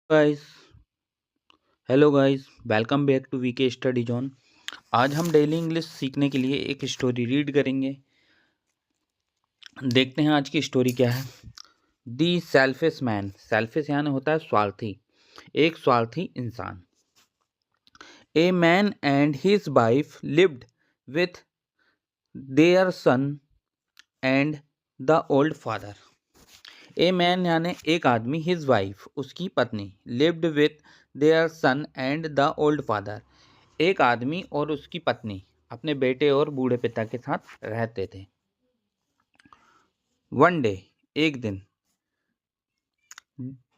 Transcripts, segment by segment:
Guys hello guys welcome back to VK study zone. आज हम daily English सीखने के लिए एक स्टोरी रीड करेंगे। देखते हैं आज की स्टोरी क्या है। दी सेल्फिश मैन। सेल्फिश यानी होता है स्वार्थी, एक स्वार्थी इंसान। A man and his wife lived with their son and the old father. A man यानी एक आदमी, हिज वाइफ उसकी पत्नी, lived with their son and the old father एक आदमी और उसकी पत्नी अपने बेटे और बूढ़े पिता के साथ रहते थे। वन डे एक दिन,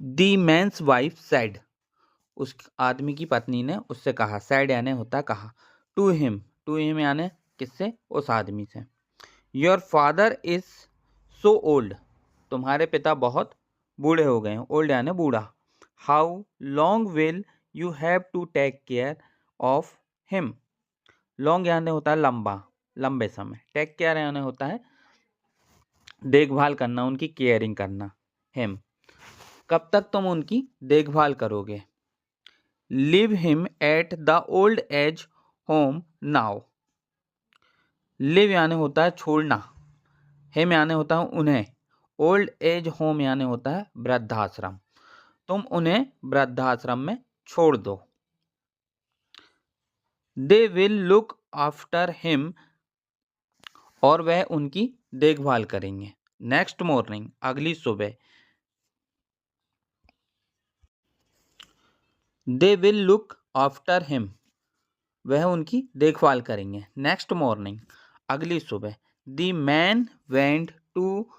दी मैन्स वाइफ सेड उस आदमी की पत्नी ने उससे कहा, सेड यानी होता है कहा, टू हिम यानी किससे, उस आदमी से, your father is so old तुम्हारे पिता बहुत बूढ़े हो गए हैं, ओल्ड यानी बूढ़ा, how long will you have to take care of him. Long यानी होता है लंबा, लंबे समय, टेक केयर यानी होता है देखभाल करना, उनकी केयरिंग करना। हिम कब तक तुम उनकी देखभाल करोगे। Live him at the old age home now. Live यानी होता है छोड़ना, हिम यानी होता है उन्हें, ओल्ड एज होम यानी होता है वृद्धाश्रम, तुम उन्हें वृद्धाश्रम में छोड़ दो। They will look after him और वह उनकी देखभाल करेंगे। नेक्स्ट मॉर्निंग अगली सुबह, they will look after him वह उनकी देखभाल करेंगे। नेक्स्ट मॉर्निंग अगली सुबह, the man went to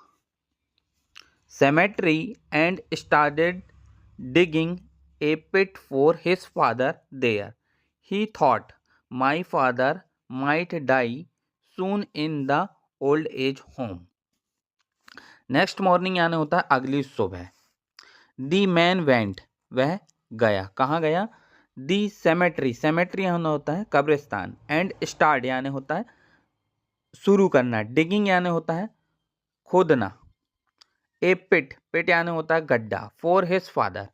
cemetery and started digging a pit for his father there. He thought, my father might die soon in the old age home. Next morning यानी होता है अगली सुबह। दी मैन वेंट वह गया, कहाँ गया, दी cemetery यानी होता है कब्रिस्तान, एंड स्टार्ट यानी होता है शुरू करना, डिगिंग यानी होता है खोदना, ए पिट यानी होता है गड्ढा, फॉर हिज फादर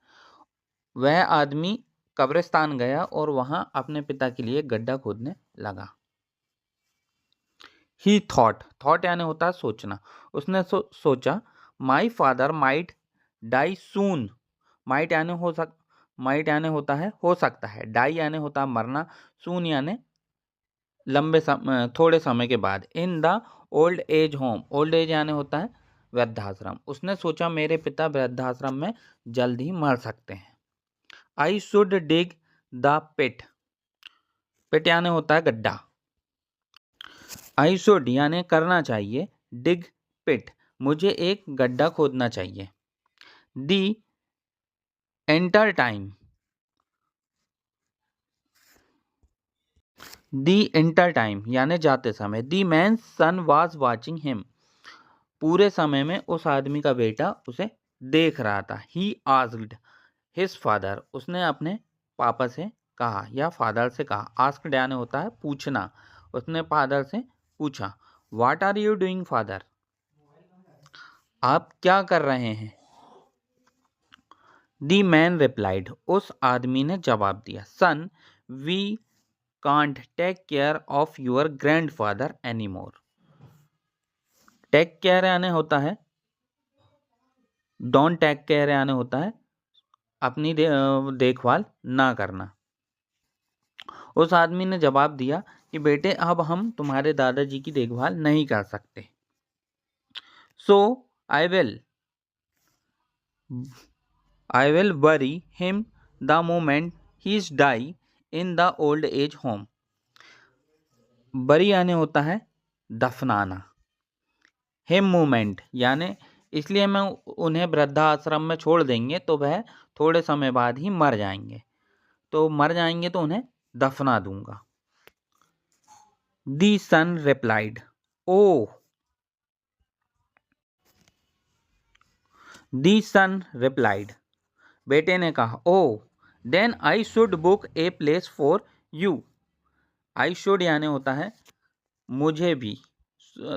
वह आदमी कब्रिस्तान गया और वहां अपने पिता के लिए गड्ढा खोदने लगा। ही थॉट यानी होता है सोचना, उसने सोचा, my father might die soon, might यानी होता है हो सकता है, डाई यानी होता है मरना, सून यानी लंबे समय, थोड़े समय के बाद, in the old age home, old age यानी होता है वृद्धाश्रम, उसने सोचा मेरे पिता वृद्धाश्रम में जल्द ही मर सकते हैं। I should dig the pit यानी होता है गड्ढा, आई शुड यानी करना चाहिए, डिग पिट मुझे एक गड्ढा खोदना चाहिए। दी एंटर टाइम यानी जाते समय, the man son was watching him पूरे समय में उस आदमी का बेटा उसे देख रहा था। ही आस्क्ड हिज फादर उसने अपने पापा से कहा या फादर से कहा, आस्क्ड यानी होता है पूछना, उसने फादर से पूछा, what are you doing father आप क्या कर रहे हैं। दी मैन रिप्लाइड उस आदमी ने जवाब दिया, son we can't take care of your grandfather any more. Take care यानी होता है डोंट टेक केयर यानी होता है अपनी देखभाल ना करना। उस आदमी ने जवाब दिया कि बेटे अब हम तुम्हारे दादाजी की देखभाल नहीं कर सकते। So I will bury him the moment he's die in the old age home. बरी यानी होता है दफनाना, हिम मूवमेंट यानी इसलिए मैं उन्हें वृद्धाश्रम में छोड़ देंगे तो वह थोड़े समय बाद ही मर जाएंगे, तो मर जाएंगे तो उन्हें दफना दूंगा। दी सन रिप्लाइड ओह, दी सन रिप्लाइड बेटे ने कहा, oh then I should book a place for you. I should यानी होता है मुझे भी,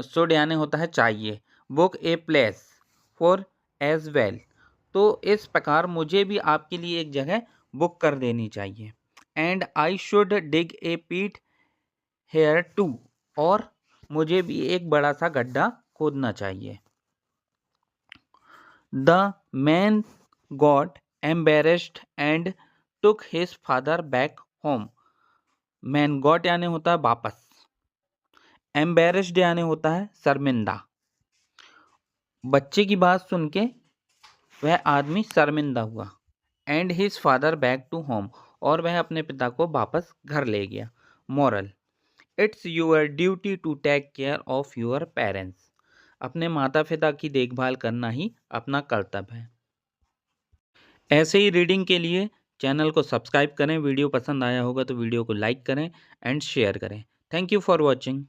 शुड यानी होता है चाहिए, book a place for as well तो इस प्रकार मुझे भी आपके लिए एक जगह बुक कर देनी चाहिए। एंड आई शुड डिग ए पीट हेयर टू, और मुझे भी एक बड़ा सा गड्ढा खोदना चाहिए। The man got embarrassed and took his father back home. Man got यानी होता है वापस, एम्बेरेस्ड यानी होता है शर्मिंदा। बच्चे की बात सुन के वह आदमी शर्मिंदा हुआ। And his father back to home, और वह अपने पिता को वापस घर ले गया। Moral, it's your duty to take care of your parents. अपने माता पिता की देखभाल करना ही अपना कर्तव्य है। ऐसे ही रीडिंग के लिए चैनल को सब्सक्राइब करें। वीडियो पसंद आया होगा तो वीडियो को लाइक करें एंड शेयर करें। Thank you for watching.